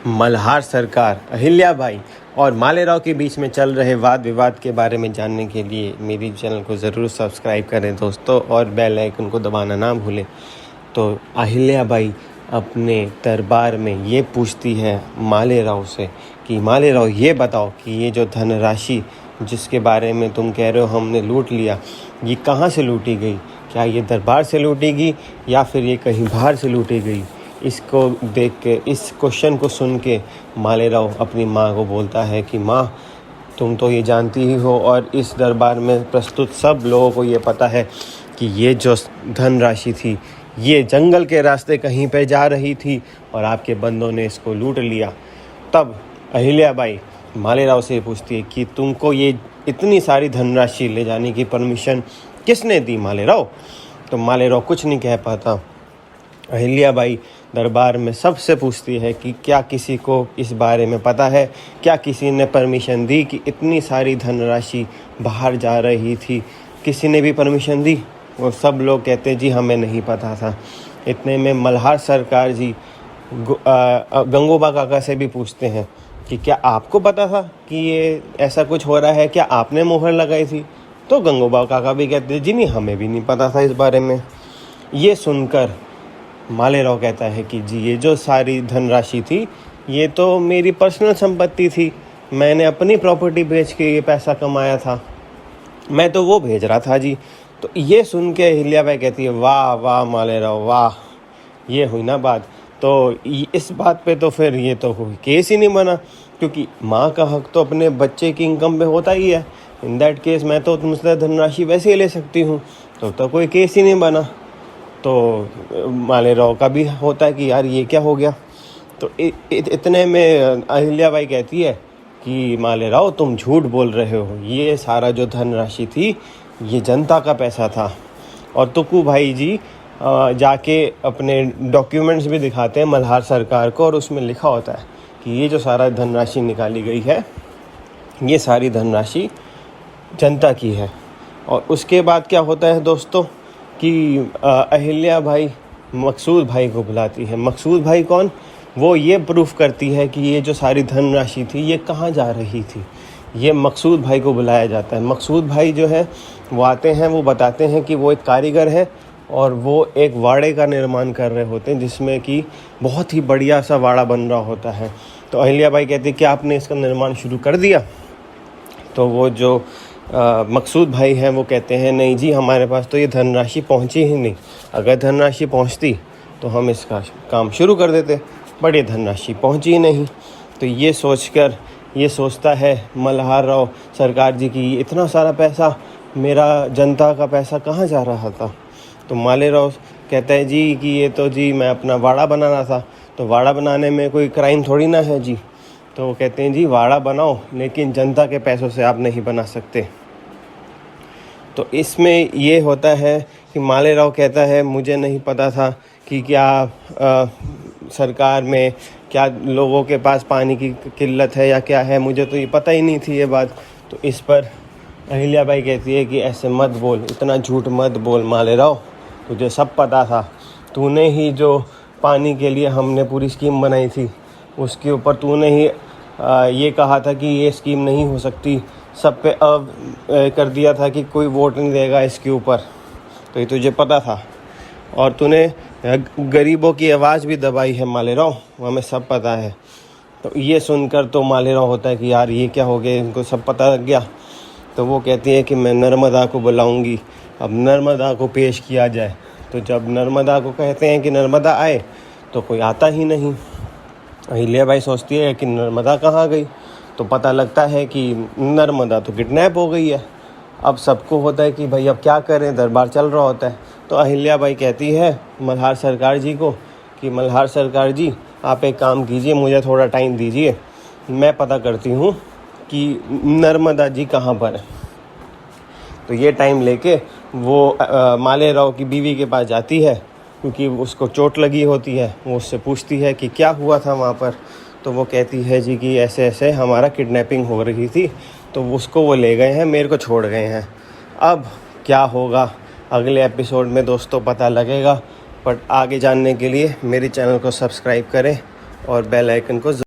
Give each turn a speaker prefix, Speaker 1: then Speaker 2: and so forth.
Speaker 1: मल्हार सरकार, अहिल्याबाई और मालेराव के बीच में चल रहे वाद विवाद के बारे में जानने के लिए मेरी चैनल को ज़रूर सब्सक्राइब करें दोस्तों, और बेल आइकन को दबाना ना भूलें। तो अहिल्याबाई अपने दरबार में ये पूछती है मालेराव से कि मालेराव ये बताओ कि ये जो धनराशि जिसके बारे में तुम कह रहे हो हमने लूट लिया, ये कहाँ से लूटी गई? क्या ये दरबार से लूटी गई या फिर ये कहीं बाहर से लूटी गई? इसको देख के, इस क्वेश्चन को सुन के मालेराव अपनी माँ को बोलता है कि माँ, तुम तो ये जानती ही हो और इस दरबार में प्रस्तुत सब लोगों को ये पता है कि ये जो धनराशि थी ये जंगल के रास्ते कहीं पे जा रही थी और आपके बंदों ने इसको लूट लिया। तब अहिल्याबाई मालेराव से पूछती है कि तुमको ये इतनी सारी धनराशि ले जाने की परमिशन किसने दी मालेराव? तो मालेराव कुछ नहीं कह पाता। अहिल्याबाई दरबार में सबसे पूछती है कि क्या किसी को इस बारे में पता है, क्या किसी ने परमिशन दी कि इतनी सारी धनराशि बाहर जा रही थी? किसी ने भी परमिशन दी? और सब लोग कहते हैं जी हमें नहीं पता था। इतने में मल्हार सरकार जी गंगोबा काका से भी पूछते हैं कि क्या आपको पता था कि ये ऐसा कुछ हो रहा है, क्या आपने मोहर लगाई थी? तो गंगोबा काका भी कहते हैं जी नहीं, हमें भी नहीं पता था इस बारे में। ये सुनकर मालेराव कहता है कि जी ये जो सारी धनराशि थी ये तो मेरी पर्सनल संपत्ति थी, मैंने अपनी प्रॉपर्टी बेच के ये पैसा कमाया था, मैं तो वो भेज रहा था जी। तो ये सुन के अहिल्याबाई कहती है वाह वाह मालेराव वाह, ये हुई ना बात। तो इस बात पे तो फिर ये तो कोई केस ही नहीं बना, क्योंकि माँ का हक तो अपने बच्चे की इनकम पे होता ही है। इन दैट केस मैं तो तुमसे धनराशि वैसे ही ले सकती हूँ, तो कोई केस ही नहीं बना। तो मालेराव का भी होता है कि यार ये क्या हो गया। तो इतने में अहिल्याबाई कहती है कि मालेराव तुम झूठ बोल रहे हो, ये सारा जो धनराशि थी ये जनता का पैसा था। और तुकू भाई जी जाके अपने डॉक्यूमेंट्स भी दिखाते हैं मल्हार सरकार को, और उसमें लिखा होता है कि ये जो सारा धनराशि निकाली गई है ये सारी धनराशि जनता की है। और उसके बाद क्या होता है दोस्तों कि अहिल्याबाई मकसूद भाई को बुलाती है। मकसूद भाई कौन? वो ये प्रूफ करती है कि ये जो सारी धनराशि थी ये कहाँ जा रही थी। ये मकसूद भाई को बुलाया जाता है। मकसूद भाई जो है वो आते हैं, वो बताते हैं कि वो एक कारीगर है और वो एक वाड़े का निर्माण कर रहे होते हैं जिसमें कि बहुत ही बढ़िया सा वाड़ा बन रहा होता है। तो अहिल्याबाई कहती है कि आपने इसका निर्माण शुरू कर दिया? तो वो जो मकसूद भाई हैं वो कहते हैं नहीं जी, हमारे पास तो ये धनराशि पहुंची ही नहीं, अगर धनराशि पहुंचती तो हम इसका काम शुरू कर देते, बट ये धनराशि पहुंची ही नहीं। तो ये सोचकर ये सोचता है मल्हार राव सरकार जी की इतना सारा पैसा, मेरा जनता का पैसा कहाँ जा रहा था? तो मालेराव कहता है जी कि ये तो जी मैं अपना वाड़ा बना रहा था, तो वाड़ा बनाने में कोई क्राइम थोड़ी ना है जी। तो वो कहते हैं जी वाड़ा बनाओ लेकिन जनता के पैसों से आप नहीं बना सकते। तो इसमें ये होता है कि मालेराव कहता है मुझे नहीं पता था कि क्या सरकार में क्या लोगों के पास पानी की किल्लत है या क्या है, मुझे तो ये पता ही नहीं थी ये बात। तो इस पर अहिल्याबाई कहती है कि ऐसे मत बोल, इतना झूठ मत बोल मालेराव, तुझे सब पता था। तूने ही जो पानी के लिए हमने पूरी स्कीम बनाई थी उसके ऊपर तूने ही ये कहा था कि ये स्कीम नहीं हो सकती, सब पे अब कर दिया था कि कोई वोट नहीं देगा इसके ऊपर, तो ये तुझे पता था। और तूने गरीबों की आवाज़ भी दबाई है मालेराव, हमें सब पता है। तो ये सुनकर तो मालेराव होता है कि यार ये क्या हो गया, इनको सब पता लग गया। तो वो कहती है कि मैं नर्मदा को बुलाऊंगी, अब नर्मदा को पेश किया जाए। तो जब नर्मदा को कहते हैं कि नर्मदा आए तो कोई आता ही नहीं। अहिल्याबाई सोचती है कि नर्मदा कहाँ गई, तो पता लगता है कि नर्मदा तो किडनैप हो गई है। अब सबको होता है कि भाई अब क्या करें, दरबार चल रहा होता है। तो अहिल्याबाई कहती है मल्हार सरकार जी को कि मल्हार सरकार जी आप एक काम कीजिए, मुझे थोड़ा टाइम दीजिए, मैं पता करती हूँ कि नर्मदा जी कहाँ पर है। तो ये टाइम लेके वो मालेराव की बीवी के पास जाती है, क्योंकि उसको चोट लगी होती है। वो उससे पूछती है कि क्या हुआ था वहाँ पर। तो वो कहती है जी कि ऐसे ऐसे हमारा किडनैपिंग हो रही थी, तो उसको वो ले गए हैं, मेरे को छोड़ गए हैं। अब क्या होगा अगले एपिसोड में दोस्तों पता लगेगा, बट आगे जानने के लिए मेरे चैनल को सब्सक्राइब करें और बेल आइकन को